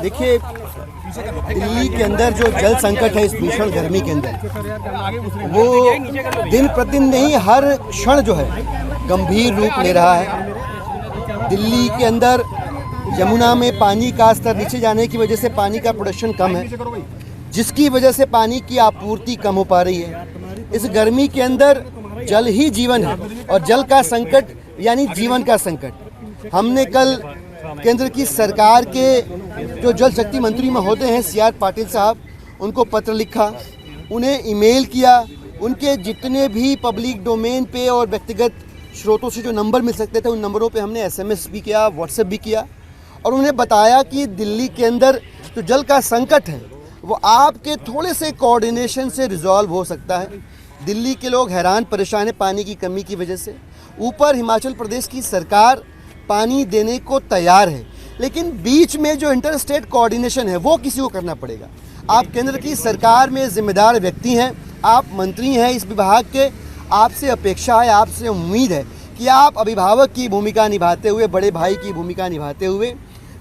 देखिए, दिल्ली के अंदर जो जल संकट है इस भीषण गर्मी के अंदर, वो दिन प्रतिदिन नहीं, हर क्षण जो है गंभीर रूप ले रहा है। दिल्ली के अंदर यमुना में पानी का स्तर नीचे जाने की वजह से पानी का प्रोडक्शन कम है, जिसकी वजह से पानी की आपूर्ति कम हो पा रही है। इस गर्मी के अंदर जल ही जीवन है और जल का संकट यानी जीवन का संकट। हमने कल केंद्र की सरकार के जो जल शक्ति मंत्री महोदय हैं CR पाटिल साहब, उनको पत्र लिखा, उन्हें ईमेल किया। उनके जितने भी पब्लिक डोमेन पे और व्यक्तिगत स्रोतों से जो नंबर मिल सकते थे उन नंबरों पे हमने SMS भी किया, WhatsApp भी किया और उन्हें बताया कि दिल्ली के अंदर जो जल का संकट है वो आपके थोड़े से कोऑर्डिनेशन से रिजॉल्व हो सकता है। दिल्ली के लोग हैरान परेशान हैं पानी की कमी की वजह से। ऊपर हिमाचल प्रदेश की सरकार पानी देने को तैयार है, लेकिन बीच में जो इंटर स्टेट कोऑर्डिनेशन है वो किसी को करना पड़ेगा। आप केंद्र की सरकार में जिम्मेदार व्यक्ति हैं, आप मंत्री हैं इस विभाग के, आपसे अपेक्षा है, आपसे उम्मीद है कि आप अभिभावक की भूमिका निभाते हुए, बड़े भाई की भूमिका निभाते हुए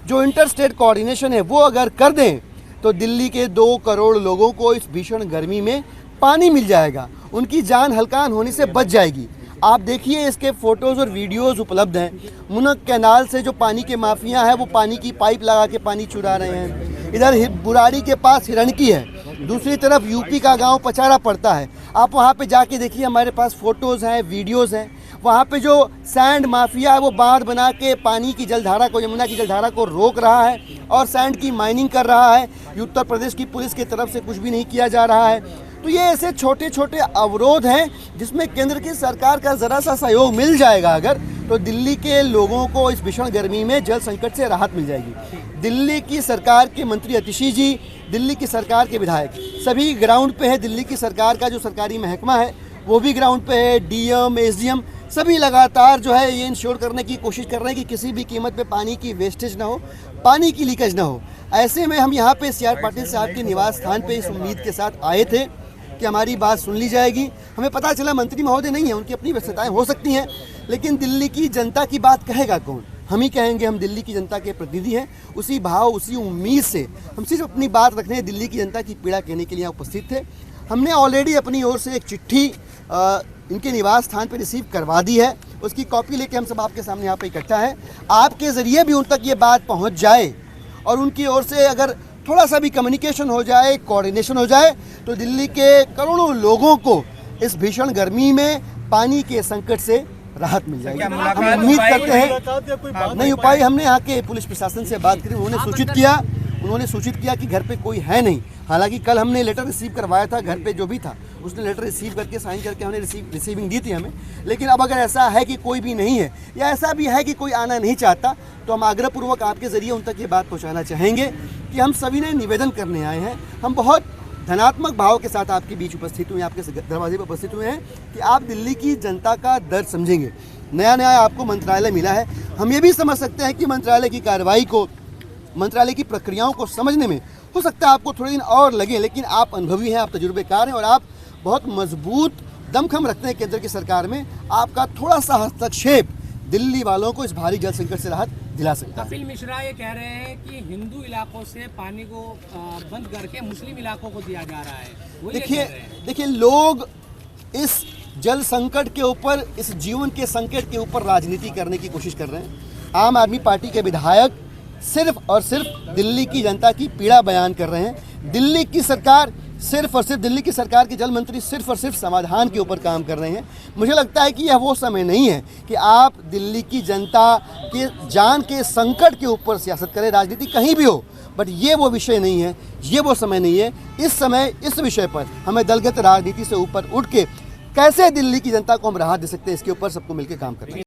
जो इंटर स्टेट कोऑर्डिनेशन है वो अगर कर दें तो दिल्ली के 2 करोड़ लोगों को इस भीषण गर्मी में पानी मिल जाएगा, उनकी जान हल्कान होने से बच जाएगी। आप देखिए, इसके फोटोज़ और वीडियोज़ उपलब्ध हैं। मुनक कैनाल से जो पानी के माफिया हैं वो पानी की पाइप लगा के पानी चुरा रहे हैं। इधर बुराड़ी के पास हिरणकी है, दूसरी तरफ यूपी का गांव पचारा पड़ता है। आप वहां पे जाके देखिए, हमारे पास फ़ोटोज़ हैं, वीडियोज़ हैं। वहाँ पे जो सैंड माफिया है वो बांध बना के पानी की जलधारा को, यमुना की जलधारा को रोक रहा है और सैंड की माइनिंग कर रहा है। उत्तर प्रदेश की पुलिस की तरफ से कुछ भी नहीं किया जा रहा है। तो ये ऐसे छोटे छोटे अवरोध हैं जिसमें केंद्र की सरकार का ज़रा सा सहयोग मिल जाएगा अगर, तो दिल्ली के लोगों को इस भीषण गर्मी में जल संकट से राहत मिल जाएगी। दिल्ली की सरकार के मंत्री अतिशी जी, दिल्ली की सरकार के विधायक सभी ग्राउंड पे है। दिल्ली की सरकार का जो सरकारी महकमा है वो भी ग्राउंड पे है। DM, SDM सभी लगातार जो है ये इंश्योर करने की कोशिश कर रहे हैं कि किसी भी कीमत पे पानी की वेस्टेज ना हो, पानी की लीकेज ना हो। ऐसे में हम यहाँ पे CR पाटिल साहब के निवास स्थान पे इस उम्मीद के साथ आए थे कि हमारी बात सुन ली जाएगी। हमें पता चला मंत्री महोदय नहीं है, उनकी अपनी व्यस्तताएं हो सकती हैं, लेकिन दिल्ली की जनता की बात कहेगा कौन? हम ही कहेंगे। हम दिल्ली की जनता के प्रतिनिधि हैं। उसी भाव, उसी उम्मीद से हम सिर्फ अपनी बात रखने, दिल्ली की जनता की पीड़ा कहने के लिए उपस्थित थे। हमने ऑलरेडी अपनी ओर से एक चिट्ठी इनके निवास स्थान पर रिसीव करवा दी है। उसकी कॉपी लेके हम सब आपके सामने यहाँ पे इकट्ठा है। आपके ज़रिए भी उन तक ये बात पहुँच जाए और उनकी ओर से अगर थोड़ा सा भी कम्युनिकेशन हो जाए, कोऑर्डिनेशन हो जाए, तो दिल्ली के करोड़ों लोगों को इस भीषण गर्मी में पानी के संकट से राहत मिल जाएगी। हम उम्मीद करते हैं। नहीं हो पाई। हमने यहाँ के पुलिस प्रशासन से बात करी, उन्होंने सूचित किया कि घर पे कोई है नहीं। हालांकि कल हमने लेटर रिसीव करवाया था, घर पे जो भी था उसने लेटर रिसीव करके साइन करके हमने रिसीविंग दी थी हमें। लेकिन अब अगर ऐसा है कि कोई भी नहीं है या ऐसा भी है कि कोई आना नहीं चाहता, तो हम आग्रहपूर्वक आपके ज़रिए उन तक ये बात पहुँचाना चाहेंगे कि हम सभी ने निवेदन करने आए हैं। हम बहुत धनात्मक भाव के साथ आपके बीच उपस्थित हुए, आपके दरवाजे पर उपस्थित हुए हैं कि आप दिल्ली की जनता का दर्द समझेंगे। नया आपको मंत्रालय मिला है। हम ये भी समझ सकते हैं कि मंत्रालय की कार्रवाई को, मंत्रालय की प्रक्रियाओं को समझने में हो सकता है आपको थोड़े दिन और लगे, लेकिन आप अनुभवी हैं, आप तजुर्बेकार हैं और आप बहुत मजबूत दमखम रखते हैं केंद्र की सरकार में। आपका थोड़ा सा हस्तक्षेप दिल्ली वालों को इस भारी जल संकट से राहत दिला सकता है। कपिल मिश्रा ये कह रहे हैं कि हिंदू इलाकों से पानी को बंद करके मुस्लिम इलाकों को दिया जा रहा है। देखिए, लोग इस जल संकट के ऊपर, इस जीवन के संकट के ऊपर राजनीति करने की कोशिश कर रहे हैं। आम आदमी पार्टी के विधायक सिर्फ और सिर्फ दिल्ली की जनता की पीड़ा बयान कर रहे हैं। दिल्ली की सरकार सिर्फ और सिर्फ, दिल्ली की सरकार के जल मंत्री सिर्फ और सिर्फ समाधान के ऊपर काम कर रहे हैं। मुझे लगता है कि यह वो समय नहीं है कि आप दिल्ली की जनता के जान के संकट के ऊपर सियासत करें। राजनीति कहीं भी हो, बट ये वो विषय नहीं है, ये वो समय नहीं है। इस समय इस विषय पर हमें दलगत राजनीति से ऊपर उठ के कैसे दिल्ली की जनता को हम राहत दे सकते हैं, इसके ऊपर सबको मिलकर काम करना है।